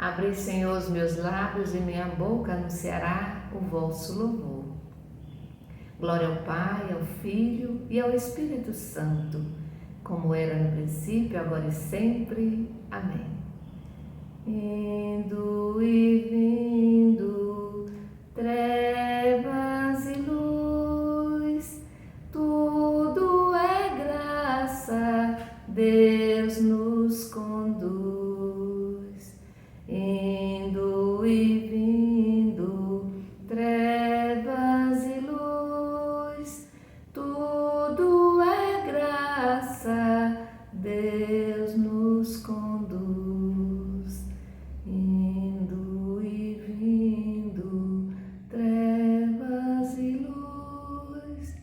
Abri, Senhor, os meus lábios e minha boca anunciará o vosso louvor. Glória ao Pai, ao Filho e ao Espírito Santo, como era no princípio, agora e sempre. Amém. Indo e vindo, trevas e luz, tudo é graça, Deus nos conduz. Indo e vindo, trevas e luz, tudo é graça, Deus nos conduz. Indo e vindo, trevas e luz,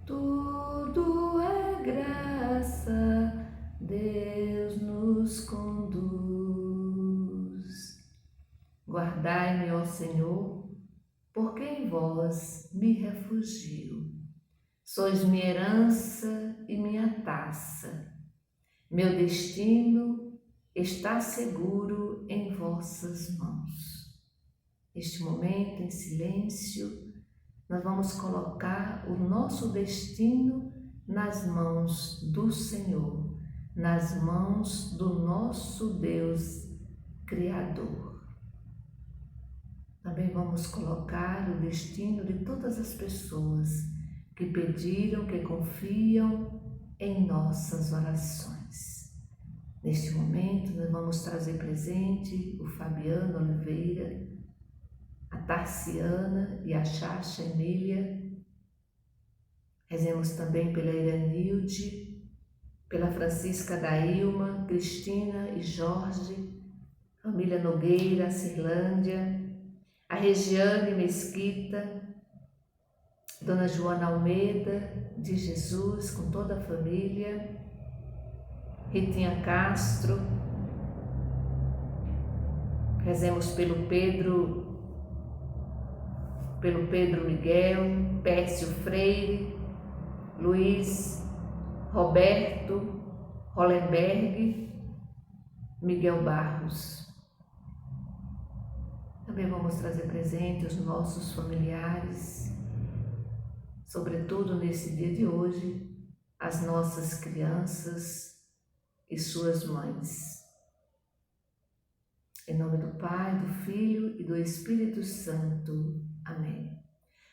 tudo é graça, Deus nos conduz. Guardai-me, ó Senhor, porque em vós me refugio. Sois minha herança e minha taça. Meu destino está seguro em vossas mãos. Neste momento, em silêncio, nós vamos colocar o nosso destino nas mãos do Senhor, nas mãos do nosso Deus Criador. Também vamos colocar o destino de todas as pessoas que pediram, que confiam em nossas orações. Neste momento, nós vamos trazer presente o Fabiano Oliveira, a Tarciana e a Chacha Emília. Rezemos também pela Iranilde, pela Francisca Dailma, Cristina e Jorge, família Nogueira, Cirlândia, a Regiane Mesquita, Dona Joana Almeida de Jesus, com toda a família, Ritinha Castro. Rezemos pelo Pedro Miguel, Pércio Freire, Luiz Roberto Hollenberg, Miguel Barros. Também vamos trazer presente os nossos familiares, sobretudo nesse dia de hoje, as nossas crianças e suas mães. Em nome do Pai, do Filho e do Espírito Santo. Amém.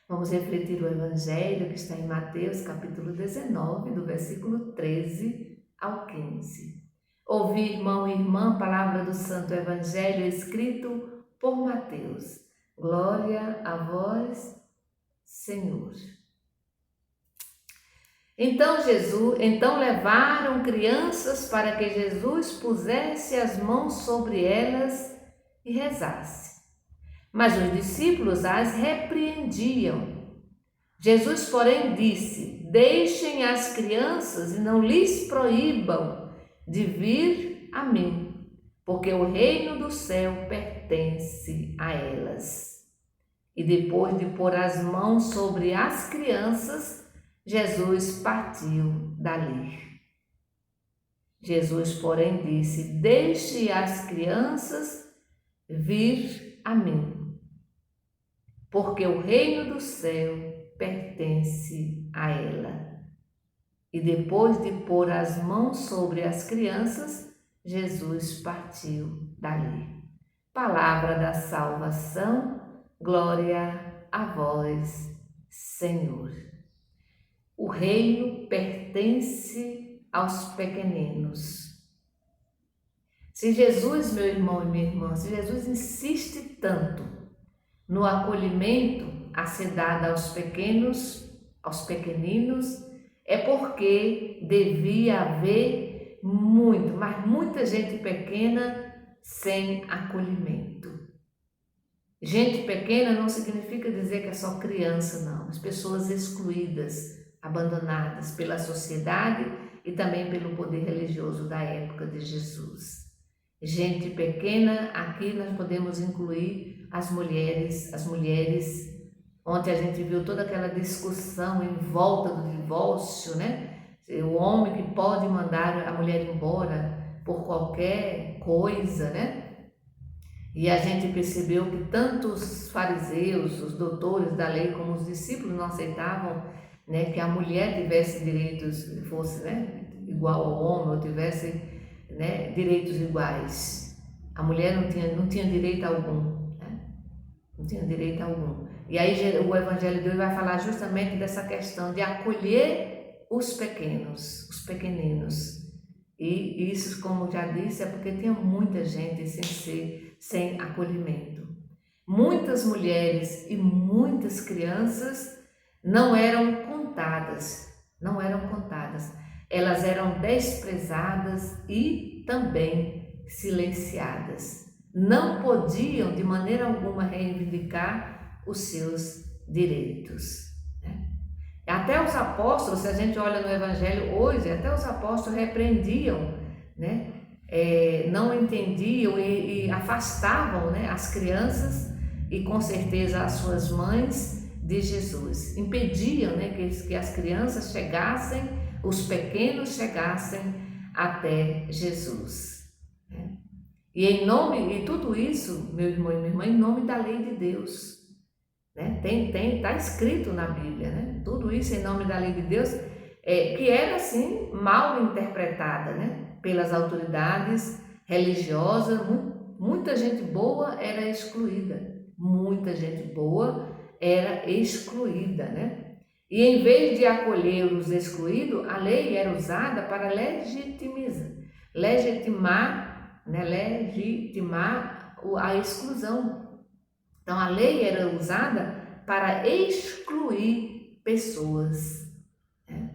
Vamos refletir o Evangelho que está em Mateus, capítulo 19, do versículo 13 ao 15. Ouvi, irmão e irmã, palavra do Santo Evangelho escrito por Mateus. Glória a vós, Senhor. Então levaram crianças para que Jesus pusesse as mãos sobre elas e rezasse. Mas os discípulos as repreendiam. Jesus, porém, disse: deixem as crianças e não lhes proíbam de vir a mim, porque o reino do céu pertence a elas. E depois de pôr as mãos sobre as crianças, Jesus partiu dali. Jesus, porém, disse: deixe as crianças vir a mim, porque o reino do céu pertence a ela. E depois de pôr as mãos sobre as crianças, Jesus partiu dali. Palavra da salvação, glória a vós, Senhor. O reino pertence aos pequeninos. Se Jesus, meu irmão e minha irmã, se Jesus insiste tanto no acolhimento a ser dado aos pequeninos, é porque devia haver muita gente pequena sem acolhimento. Gente pequena não significa dizer que é só criança, não. As pessoas excluídas, abandonadas pela sociedade e também pelo poder religioso da época de Jesus. Gente pequena, aqui nós podemos incluir as mulheres. Ontem a gente viu toda aquela discussão em volta do divórcio, né? O homem que pode mandar a mulher embora por qualquer coisa, né? E a gente percebeu que tanto os fariseus, os doutores da lei, como os discípulos não aceitavam, né, que a mulher tivesse direitos, fosse, né, igual ao homem, ou tivesse, né, direitos iguais. A mulher não tinha direito algum, né? Não tinha direito algum. E aí o Evangelho de hoje vai falar justamente dessa questão de acolher os pequenos, os pequeninos. E isso, como já disse, é porque tinha muita gente sem acolhimento. Muitas mulheres e muitas crianças não eram contadas, não eram contadas. Elas eram desprezadas e também silenciadas. Não podiam de maneira alguma reivindicar os seus direitos. Até os apóstolos, se a gente olha no Evangelho hoje, até os apóstolos repreendiam, né? Não entendiam e afastavam, né, as crianças e com certeza as suas mães de Jesus. Impediam, né, que as crianças chegassem, os pequenos chegassem até Jesus. Né? E tudo isso, meu irmão e minha irmã, em nome da lei de Deus. Né? Tá escrito na Bíblia, né? Tudo isso em nome da lei de Deus, que era assim mal interpretada, né? Pelas autoridades religiosas. Muita gente boa era excluída, muita gente boa era excluída, né? E em vez de acolher os excluídos, a lei era usada para legitimar a exclusão. Então, a lei era usada para excluir pessoas. Né?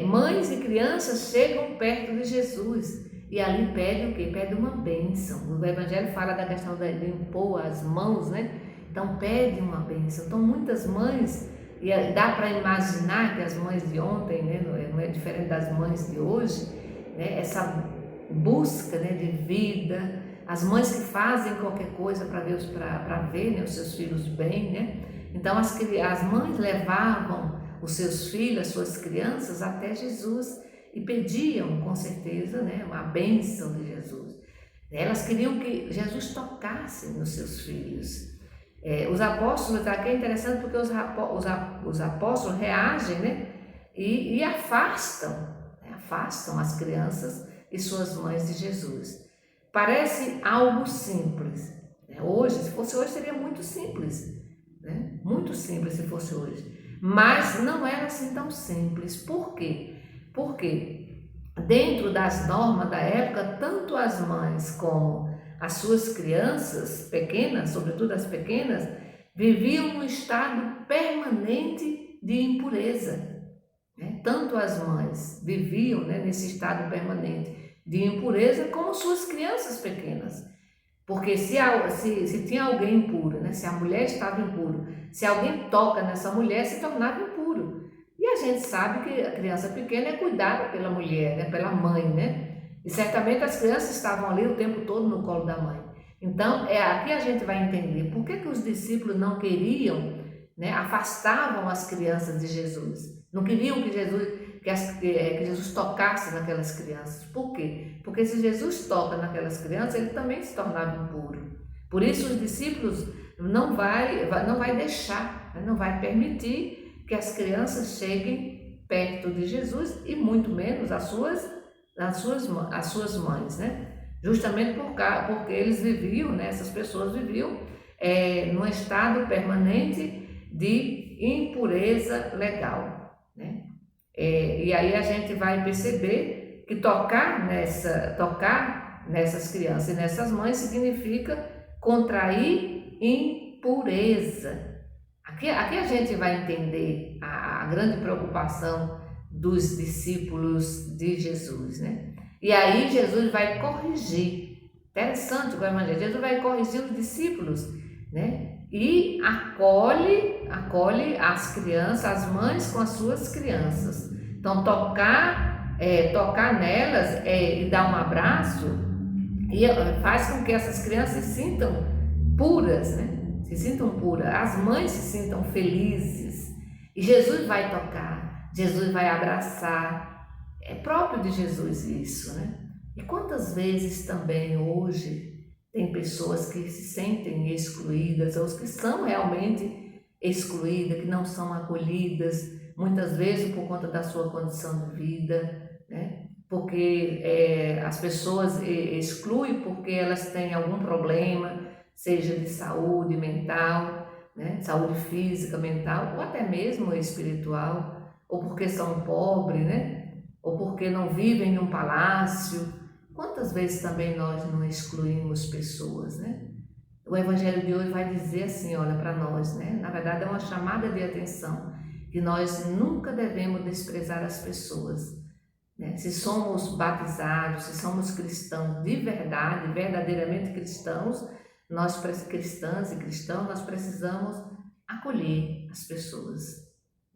Mães e crianças chegam perto de Jesus e ali pede o quê? Pede uma bênção. O Evangelho fala da questão de impor as mãos, né? Então, pede uma bênção. Então, muitas mães, e dá para imaginar que as mães de ontem, né, não é diferente das mães de hoje, né? Essa busca, né, de vida, as mães que fazem qualquer coisa para ver, né, os seus filhos bem, né? Então as mães levavam os seus filhos, as suas crianças até Jesus e pediam com certeza, né, uma bênção de Jesus. Elas queriam que Jesus tocasse nos seus filhos. Os apóstolos, aqui é interessante porque os apóstolos reagem, né, e afastam as crianças e suas mães de Jesus. Parece algo simples. Né? Hoje, se fosse hoje, seria muito simples. Né? Muito simples se fosse hoje. Mas não era assim tão simples. Por quê? Porque dentro das normas da época, tanto as mães como as suas crianças pequenas, sobretudo as pequenas, viviam num estado permanente de impureza. Né? Tanto as mães viviam, né, nesse estado permanente de impureza, como suas crianças pequenas. Porque se tinha alguém impuro, né? Se a mulher estava impura, se alguém toca nessa mulher, se tornava impuro. E a gente sabe que a criança pequena é cuidada pela mulher, né? Pela mãe, né? E certamente as crianças estavam ali o tempo todo no colo da mãe. Então, aqui a gente vai entender por que os discípulos não queriam, né? Afastavam as crianças de Jesus. Não queriam que Jesus tocasse naquelas crianças. Por quê? Porque se Jesus toca naquelas crianças, ele também se tornava impuro. Por isso os discípulos não vai deixar, não vai permitir que as crianças cheguem perto de Jesus e muito menos as suas mães, né? Justamente porque eles viviam, né? Essas pessoas viviam num estado permanente de impureza legal, né? E aí a gente vai perceber que tocar nessas crianças e nessas mães significa contrair impureza. Aqui a gente vai entender a grande preocupação dos discípulos de Jesus, né? E aí Jesus vai corrigir. Interessante o Evangelho. Jesus vai corrigir os discípulos, né? E acolhe as crianças, as mães com as suas crianças. Então, tocar nelas e dar um abraço e faz com que essas crianças se sintam puras, né? Se sintam puras, as mães se sintam felizes. E Jesus vai tocar, Jesus vai abraçar. É próprio de Jesus isso, né? E quantas vezes também hoje Tem pessoas que se sentem excluídas, ou que são realmente excluídas, que não são acolhidas, muitas vezes por conta da sua condição de vida, né? Porque as pessoas excluem porque elas têm algum problema, seja de saúde mental, né? Saúde física, mental, ou até mesmo espiritual, ou porque são pobres, né? Ou porque não vivem em um palácio. Quantas vezes também nós não excluímos pessoas, né? O Evangelho de hoje vai dizer assim, olha, para nós, né? Na verdade é uma chamada de atenção, que nós nunca devemos desprezar as pessoas, né? Se somos batizados, se somos cristãos de verdade, verdadeiramente cristãos, cristãs e cristãos, nós precisamos acolher as pessoas,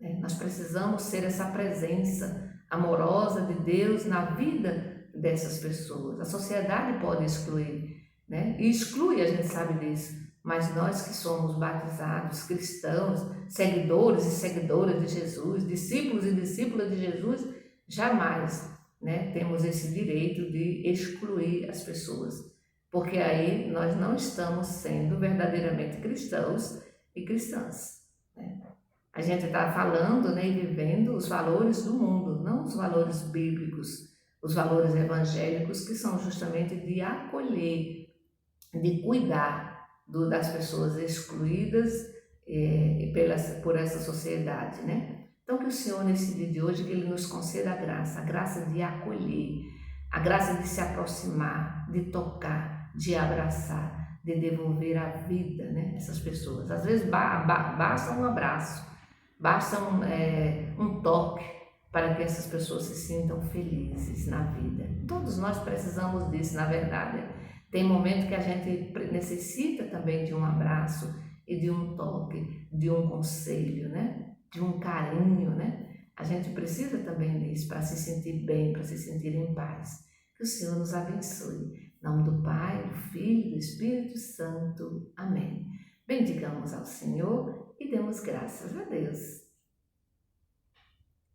né? Nós precisamos ser essa presença amorosa de Deus na vida dessas pessoas. A sociedade pode excluir, né? E exclui, a gente sabe disso, mas nós que somos batizados, cristãos, seguidores e seguidoras de Jesus, discípulos e discípulas de Jesus, jamais, né, temos esse direito de excluir as pessoas, porque aí nós não estamos sendo verdadeiramente cristãos e cristãs, né? A gente está falando, né, e vivendo os valores do mundo, não os valores bíblicos, os valores evangélicos, que são justamente de acolher, de cuidar das pessoas excluídas por essa sociedade, né? Então, que o Senhor, nesse dia de hoje, que Ele nos conceda a graça de acolher, a graça de se aproximar, de tocar, de abraçar, de devolver a vida, né, essas pessoas. Às vezes basta um abraço, basta um toque para que essas pessoas se sintam felizes na vida. Todos nós precisamos disso, na verdade. Tem momento que a gente necessita também de um abraço e de um toque, de um conselho, né? De um carinho, né? A gente precisa também disso para se sentir bem, para se sentir em paz. Que o Senhor nos abençoe. Em nome do Pai, do Filho e do Espírito Santo. Amém. Bendigamos ao Senhor e demos graças a Deus.